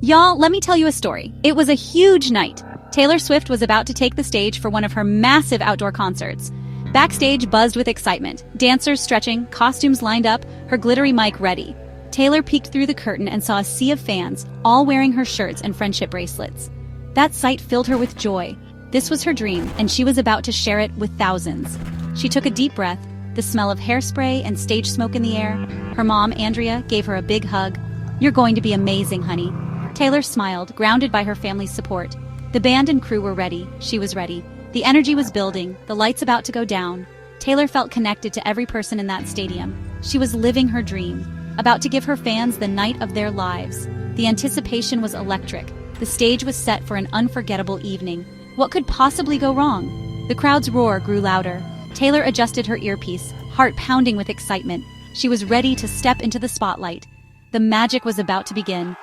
Y'all, let me tell you a story. It was a huge night. Taylor Swift was about to take the stage for one of her massive outdoor concerts. Backstage buzzed with excitement. Dancers stretching, costumes lined up, her glittery mic ready. Taylor peeked through the curtain and saw a sea of fans, all wearing her shirts and friendship bracelets. That sight filled her with joy. This was her dream, and she was about to share it with thousands. She took a deep breath, the smell of hairspray and stage smoke in the air. Her mom, Andrea, gave her a big hug. "You're going to be amazing, honey." Taylor smiled, grounded by her family's support. The band and crew were ready. She was ready. The energy was building, the lights about to go down. Taylor felt connected to every person in that stadium. She was living her dream, about to give her fans the night of their lives. The anticipation was electric. The stage was set for an unforgettable evening. What could possibly go wrong? The crowd's roar grew louder. Taylor adjusted her earpiece, heart pounding with excitement. She was ready to step into the spotlight. The magic was about to begin.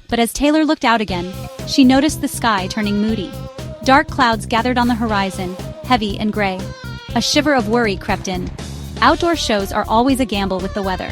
But as Taylor looked out again, she noticed the sky turning moody. Dark clouds gathered on the horizon, heavy and gray. A shiver of worry crept in. Outdoor shows are always a gamble with the weather.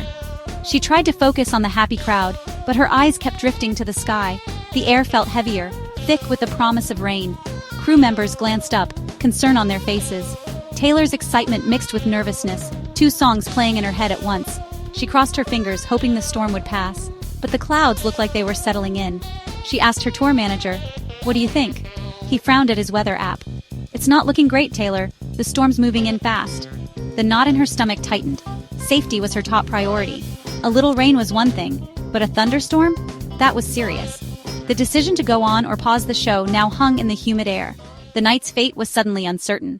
She tried to focus on the happy crowd, but her eyes kept drifting to the sky. The air felt heavier, thick with the promise of rain. Crew members glanced up, concern on their faces. Taylor's excitement mixed with nervousness, two songs playing in her head at once. She crossed her fingers, hoping the storm would pass. But the clouds looked like they were settling in. She asked her tour manager, "What do you think?" He frowned at his weather app. "It's not looking great, Taylor. The storm's moving in fast." The knot in her stomach tightened. Safety was her top priority. A little rain was one thing, but a thunderstorm? That was serious. The decision to go on or pause the show now hung in the humid air. The night's fate was suddenly uncertain.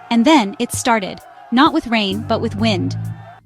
And then it started, not with rain, but with wind.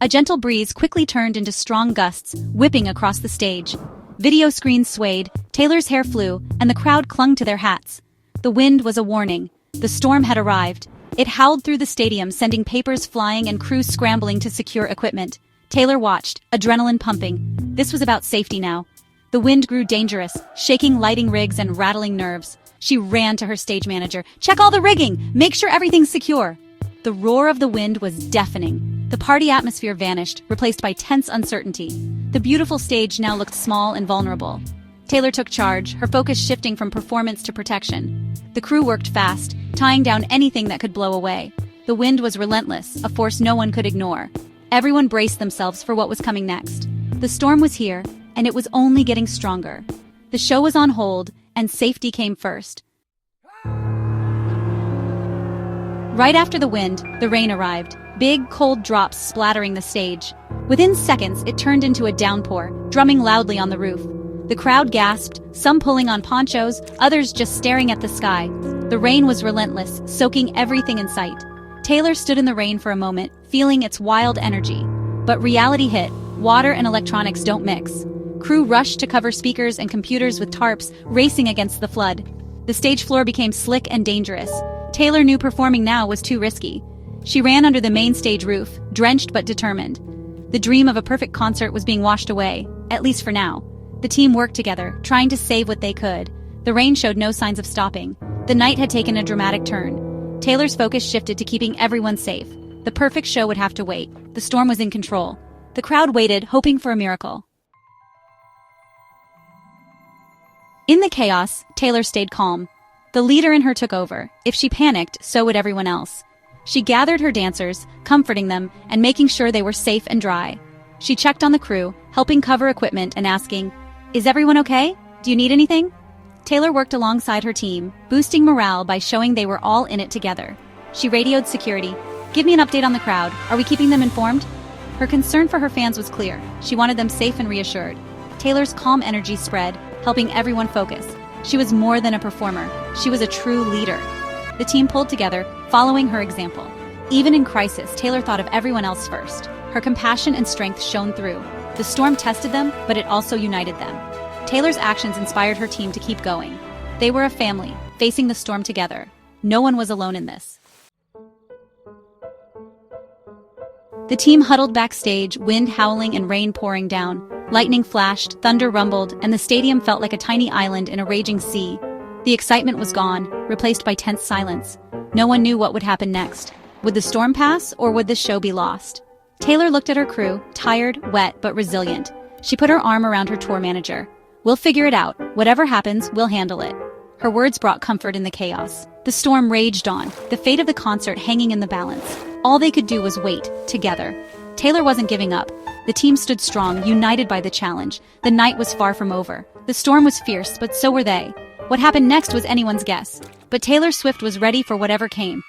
A gentle breeze quickly turned into strong gusts, whipping across the stage. Video screens swayed, Taylor's hair flew, and the crowd clung to their hats. The wind was a warning. The storm had arrived. It howled through the stadium, sending papers flying and crews scrambling to secure equipment. Taylor watched, adrenaline pumping. This was about safety now. The wind grew dangerous, shaking lighting rigs and rattling nerves. She ran to her stage manager. "Check all the rigging! Make sure everything's secure!" The roar of the wind was deafening. The party atmosphere vanished, replaced by tense uncertainty. The beautiful stage now looked small and vulnerable. Taylor took charge, her focus shifting from performance to protection. The crew worked fast, tying down anything that could blow away. The wind was relentless, a force no one could ignore. Everyone braced themselves for what was coming next. The storm was here, and it was only getting stronger. The show was on hold, and safety came first. Right after the wind, the rain arrived, big, cold drops splattering the stage. Within seconds, it turned into a downpour, drumming loudly on the roof. The crowd gasped, some pulling on ponchos, others just staring at the sky. The rain was relentless, soaking everything in sight. Taylor stood in the rain for a moment, feeling its wild energy. But reality hit. Water and electronics don't mix. Crew rushed to cover speakers and computers with tarps, racing against the flood. The stage floor became slick and dangerous. Taylor knew performing now was too risky. She ran under the main stage roof, drenched but determined. The dream of a perfect concert was being washed away, at least for now. The team worked together, trying to save what they could. The rain showed no signs of stopping. The night had taken a dramatic turn. Taylor's focus shifted to keeping everyone safe. The perfect show would have to wait. The storm was in control. The crowd waited, hoping for a miracle. In the chaos, Taylor stayed calm. The leader in her took over. If she panicked, so would everyone else. She gathered her dancers, comforting them and making sure they were safe and dry. She checked on the crew, helping cover equipment and asking, "Is everyone okay? Do you need anything?" Taylor worked alongside her team, boosting morale by showing they were all in it together. She radioed security. "Give me an update on the crowd. Are we keeping them informed?" Her concern for her fans was clear. She wanted them safe and reassured. Taylor's calm energy spread, helping everyone focus. She was more than a performer. She was a true leader. The team pulled together, following her example. Even in crisis, Taylor thought of everyone else first. Her compassion and strength shone through. The storm tested them, but it also united them. Taylor's actions inspired her team to keep going. They were a family, facing the storm together. No one was alone in this. The team huddled backstage, wind howling and rain pouring down. Lightning flashed, thunder rumbled, and the stadium felt like a tiny island in a raging sea. The excitement was gone, replaced by tense silence. No one knew what would happen next. Would the storm pass, or would the show be lost? Taylor looked at her crew, tired, wet, but resilient. She put her arm around her tour manager. "We'll figure it out. Whatever happens, we'll handle it." Her words brought comfort in the chaos. The storm raged on, the fate of the concert hanging in the balance. All they could do was wait, together. Taylor wasn't giving up. The team stood strong, united by the challenge. The night was far from over. The storm was fierce, but so were they. What happened next was anyone's guess. But Taylor Swift was ready for whatever came.